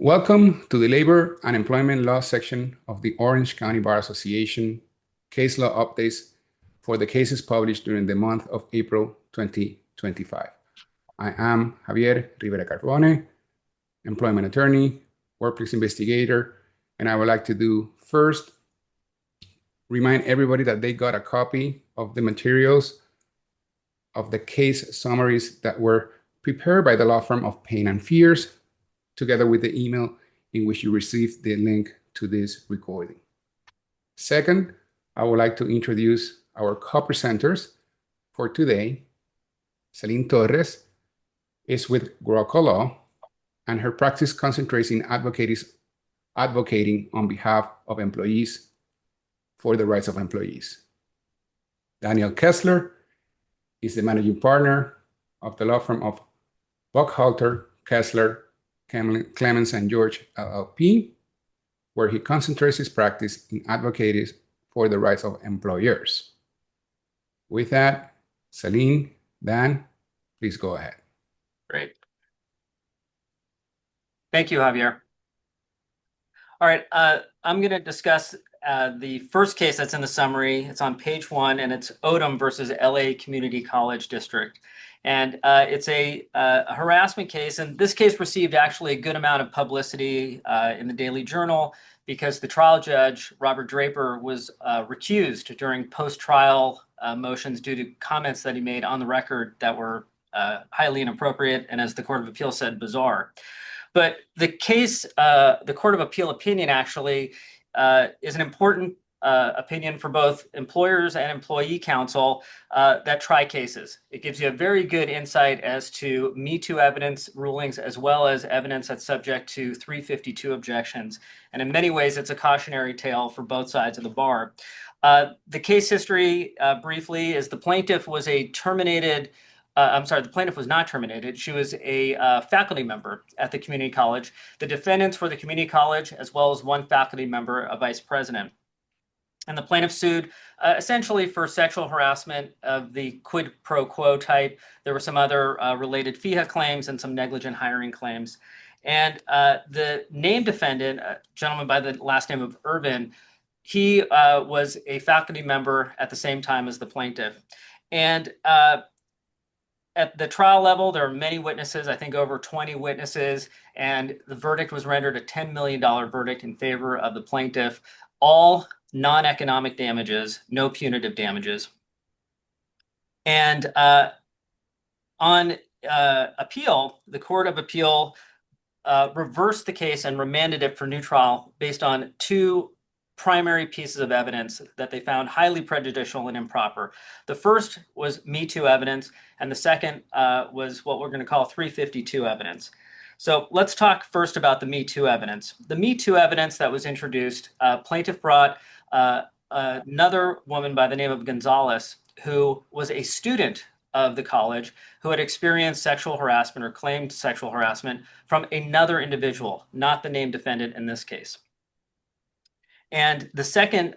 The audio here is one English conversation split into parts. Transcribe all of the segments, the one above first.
Welcome to the Labor and Employment Law section of the Orange County Bar Association case law updates for the cases published during the month of April 2025. I am Javier Rivera Carbone, employment attorney, workplace investigator, and I would like to do first remind everybody that they got a copy of the materials of the case summaries that were prepared by the law firm of Payne and Fears, together with the email in which you received the link to this recording. Second, I would like to introduce our co-presenters for today. Celine Torres is with Grocco Law, and her practice concentrates in advocating on behalf of employees for the rights of employees. Daniel Kessler is the managing partner of the law firm of Buckhalter, Kessler, Clemens and George LLP, where he concentrates his practice in advocating for the rights of employers. With that, Celine, Dan, please go ahead. Great. Thank you, Javier. All right, I'm going to discuss the first case that's in the summary. It's on page 1, and it's Odom versus LA Community College District. And it's a harassment case, and this case received actually a good amount of publicity in the Daily Journal because the trial judge, Robert Draper, was recused during post-trial motions due to comments that he made on the record that were highly inappropriate and, as the Court of Appeal said, bizarre. But the case, the Court of Appeal opinion actually is an important opinion for both employers and employee counsel that try cases. It gives you a very good insight as to Me Too evidence rulings, as well as evidence that's subject to 352 objections. And in many ways, it's a cautionary tale for both sides of the bar. The case history, briefly, is the plaintiff was the plaintiff was not terminated. She was a faculty member at the community college. The defendants were the community college, as well as one faculty member, a vice president. And the plaintiff sued essentially for sexual harassment of the quid pro quo type. There were some other related FEHA claims and some negligent hiring claims. And the named defendant, a gentleman by the last name of Irvin, he was a faculty member at the same time as the plaintiff. And at the trial level, there are many witnesses, I think over 20 witnesses, and the verdict was rendered a $10 million verdict in favor of the plaintiff, all non-economic damages, no punitive damages. And on appeal, the Court of Appeal reversed the case and remanded it for new trial based on two primary pieces of evidence that they found highly prejudicial and improper. The first was Me Too evidence, and the second was what we're going to call 352 evidence. So let's talk first about the Me Too evidence. The Me Too evidence that was introduced, plaintiff brought another woman by the name of Gonzalez, who was a student of the college, who had experienced sexual harassment or claimed sexual harassment from another individual, not the named defendant in this case. And the second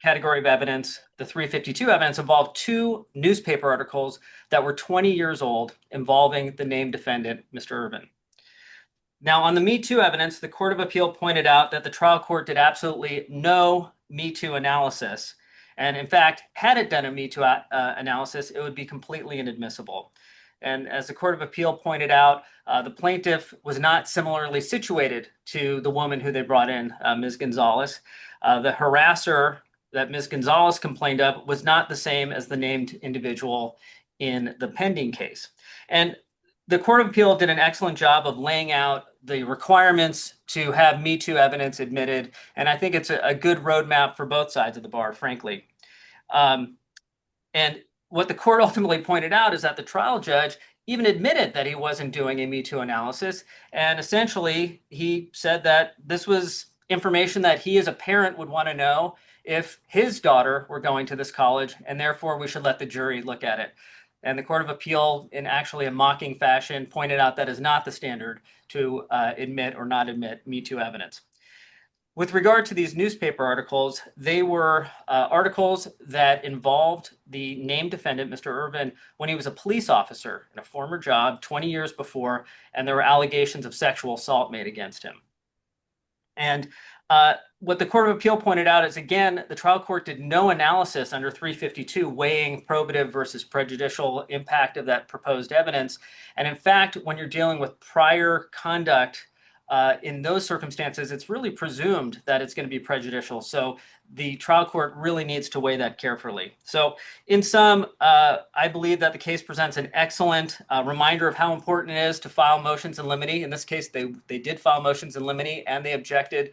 category of evidence, the 352 evidence, involved two newspaper articles that were 20 years old involving the named defendant, Mr. Irvin. Now, on the Me Too evidence, the Court of Appeal pointed out that the trial court did absolutely no Me Too analysis. And in fact, had it done a Me Too analysis, it would be completely inadmissible. And as the Court of Appeal pointed out, the plaintiff was not similarly situated to the woman who they brought in, Ms. Gonzalez. The harasser that Ms. Gonzalez complained of was not the same as the named individual in the pending case. And the Court of Appeal did an excellent job of laying out the requirements to have Me Too evidence admitted, and I think it's a good roadmap for both sides of the bar, frankly. And what the court ultimately pointed out is that the trial judge even admitted that he wasn't doing a Me Too analysis, and essentially he said that this was information that he as a parent would want to know if his daughter were going to this college, and therefore we should let the jury look at it. And the Court of Appeal, in actually a mocking fashion, pointed out that is not the standard to admit or not admit Me Too evidence. With regard to these newspaper articles, they were articles that involved the named defendant, Mr. Irvin, when he was a police officer in a former job 20 years before, and there were allegations of sexual assault made against him. And what the Court of Appeal pointed out is, again, the trial court did no analysis under 352 weighing probative versus prejudicial impact of that proposed evidence. And in fact, when you're dealing with prior conduct in those circumstances, it's really presumed that it's going to be prejudicial. So the trial court really needs to weigh that carefully. So in sum, I believe that the case presents an excellent reminder of how important it is to file motions in limine. In this case, they did file motions in limine, and they objected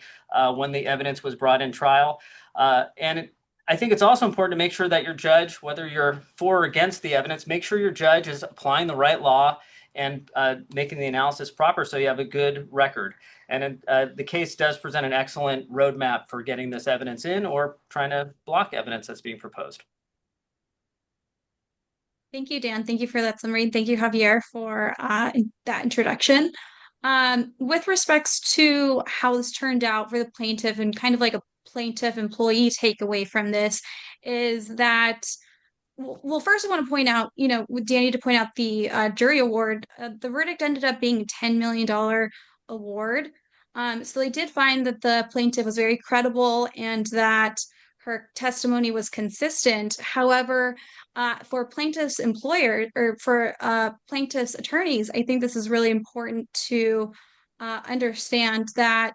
when the evidence was brought in trial. And I think it's also important to make sure that your judge, whether you're for or against the evidence, make sure your judge is applying the right law and making the analysis proper so you have a good record. And the case does present an excellent roadmap for getting this evidence in or trying to block evidence that's being proposed. Thank you, Dan. Thank you for that summary. Thank you, Javier, for that introduction. With respects to how this turned out for the plaintiff and kind of like a plaintiff employee takeaway from this is that, well, first I want to point out, with Danny to point out the jury award, the verdict ended up being a $10 million award. So they did find that the plaintiff was very credible and that her testimony was consistent. However, for plaintiff's employer or for plaintiff's attorneys, I think this is really important to understand that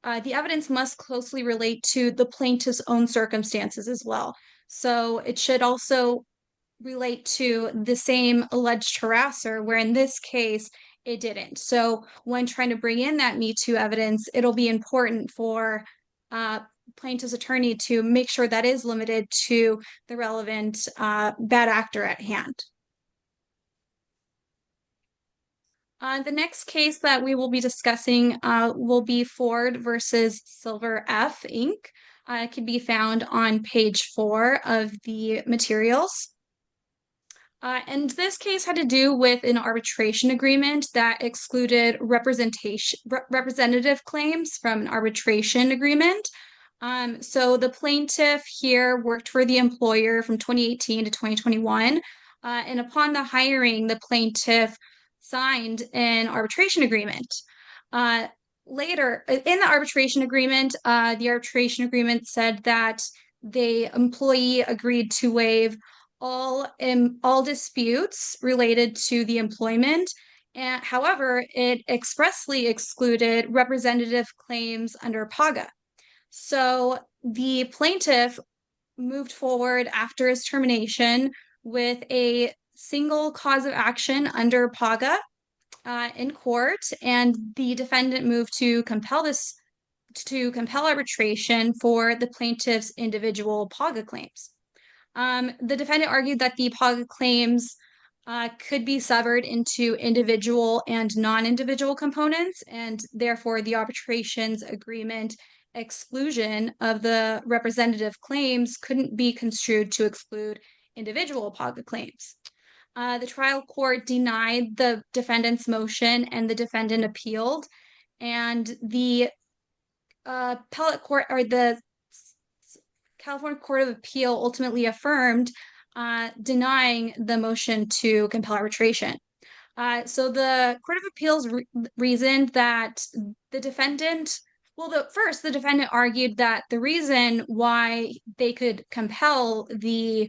the evidence must closely relate to the plaintiff's own circumstances as well. So it should also relate to the same alleged harasser, where in this case, it didn't. So when trying to bring in that Me Too evidence, it'll be important for plaintiff's attorney to make sure that is limited to the relevant bad actor at hand. The next case that we will be discussing will be Ford versus Silver F Inc. It can be found on page 4 of the materials. And this case had to do with an arbitration agreement that excluded representative claims from an arbitration agreement. So the plaintiff here worked for the employer from 2018 to 2021. And upon the hiring, the plaintiff signed an arbitration agreement. Later, in the arbitration agreement said that the employee agreed to waive all disputes related to the employment. And however, it expressly excluded representative claims under PAGA. So the plaintiff moved forward after his termination with a single cause of action under PAGA in court, and the defendant moved to compel arbitration for the plaintiff's individual PAGA claims. The defendant argued that the PAGA claims could be severed into individual and non-individual components, and therefore the arbitration's agreement exclusion of the representative claims couldn't be construed to exclude individual PAGA claims. The trial court denied the defendant's motion and the defendant appealed, and the appellate court or the California Court of Appeal ultimately affirmed denying the motion to compel arbitration. So the Court of Appeals reasoned that the defendant, the defendant argued that the reason why they could compel the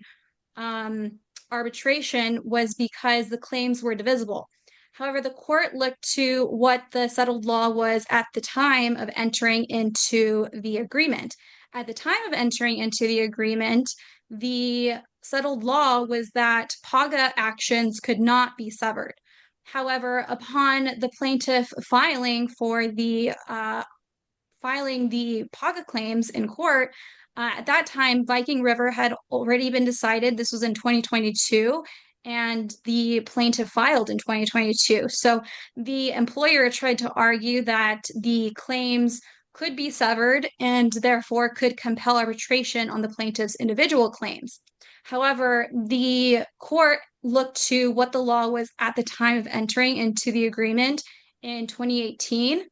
arbitration was because the claims were divisible. However, the court looked to what the settled law was at the time of entering into the agreement. At the time of entering into the agreement, the settled law was that PAGA actions could not be severed. However, upon the plaintiff filing the PAGA claims in court, at that time, Viking River had already been decided. This was in 2022, and the plaintiff filed in 2022. So the employer tried to argue that the claims could be severed and therefore could compel arbitration on the plaintiff's individual claims. However, the court looked to what the law was at the time of entering into the agreement in 2018.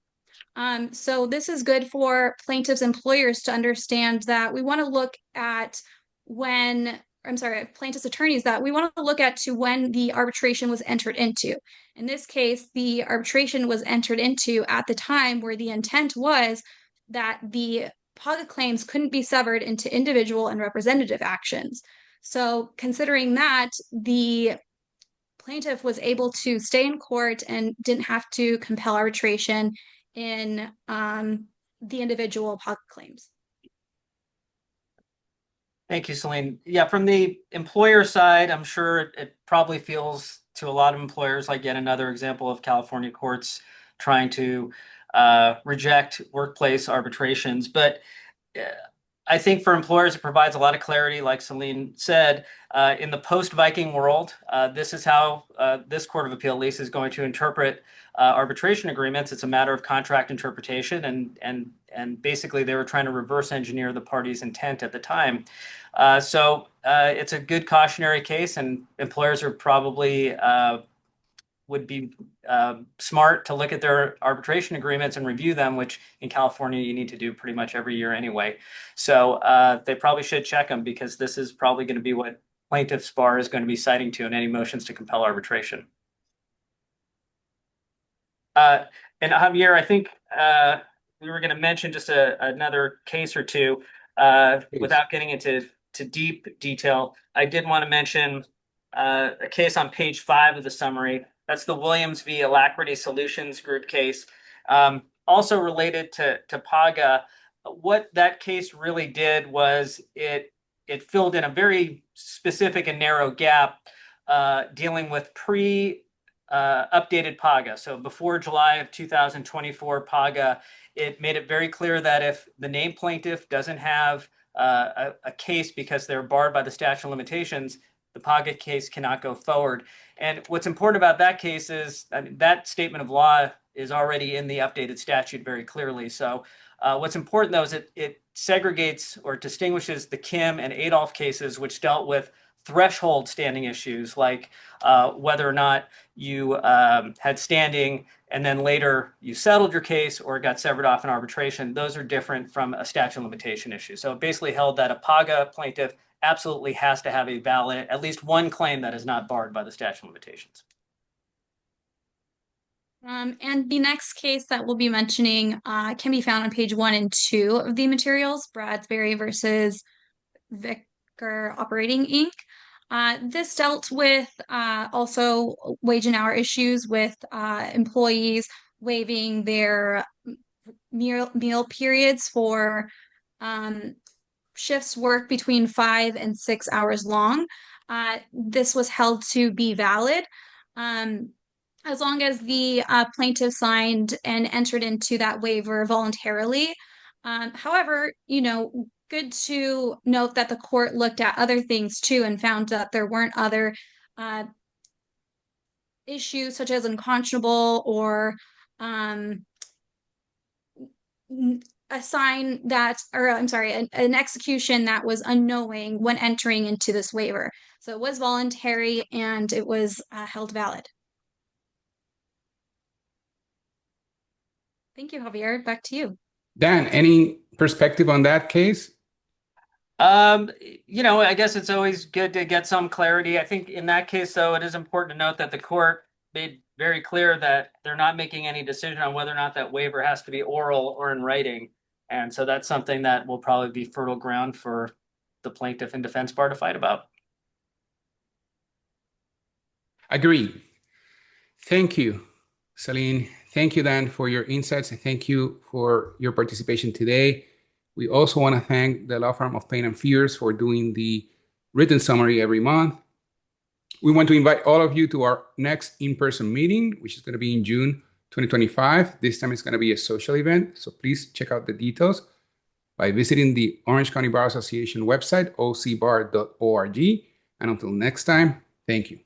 So this is good for plaintiffs' employers to understand that we want to look at plaintiffs' attorneys, that we want to look at to when the arbitration was entered into. In this case, the arbitration was entered into at the time where the intent was that the PAGA claims couldn't be severed into individual and representative actions. So considering that, the plaintiff was able to stay in court and didn't have to compel arbitration in the individual PAGA claims. Thank you, Celine. Yeah, from the employer side, I'm sure it probably feels to a lot of employers like yet another example of California courts trying to reject workplace arbitrations. But I think for employers, it provides a lot of clarity, like Celine said. In the post-Viking world, this is how this Court of Appeal, at least, is going to interpret arbitration agreements. It's a matter of contract interpretation, and basically they were trying to reverse engineer the party's intent at the time. So it's a good cautionary case, and employers are probably would be smart to look at their arbitration agreements and review them, which in California you need to do pretty much every year anyway. So they probably should check them, because this is probably going to be what plaintiff's bar is going to be citing to in any motions to compel arbitration. And Javier, I think we were going to mention just another case or two without getting into deep detail. I did want to mention a case on page 5 of the summary. That's the Williams v. Alacrity Solutions Group case. Also related to PAGA, what that case really did was it filled in a very specific and narrow gap dealing with updated PAGA. So before July of 2024 PAGA, it made it very clear that if the named plaintiff doesn't have a case because they're barred by the statute of limitations, the PAGA case cannot go forward. And what's important about that case is that statement of law is already in the updated statute very clearly. So what's important, though, is it segregates or distinguishes the Kim and Adolph cases, which dealt with threshold standing issues, like whether or not you had standing and then later you settled your case or got severed off in arbitration. Those are different from a statute of limitation issue. So it basically held that a PAGA plaintiff absolutely has to have a valid, at least one claim that is not barred by the statute of limitations. And the next case that we'll be mentioning can be found on page 1 and 2 of the materials, Bradbury versus Vicker Operating Inc. This dealt with also wage and hour issues with employees waiving their meal periods for shifts work between 5 and 6 hours long. This was held to be valid as long as the plaintiff signed and entered into that waiver voluntarily. However, good to note that the court looked at other things too and found that there weren't other issues such as unconscionable or an execution that was unknowing when entering into this waiver. So it was voluntary and it was held valid. Thank you, Javier. Back to you. Dan, any perspective on that case? I guess it's always good to get some clarity. I think in that case, though, it is important to note that the court made very clear that they're not making any decision on whether or not that waiver has to be oral or in writing. And so that's something that will probably be fertile ground for the plaintiff and defense bar to fight about. Agreed. Thank you, Celine. Thank you, Dan, for your insights, and thank you for your participation today. We also want to thank the law firm of Payne and Fears for doing the written summary every month. We want to invite all of you to our next in-person meeting, which is going to be in June 2025. This time it's going to be a social event, so please check out the details by visiting the Orange County Bar Association website, ocbar.org. And until next time, thank you.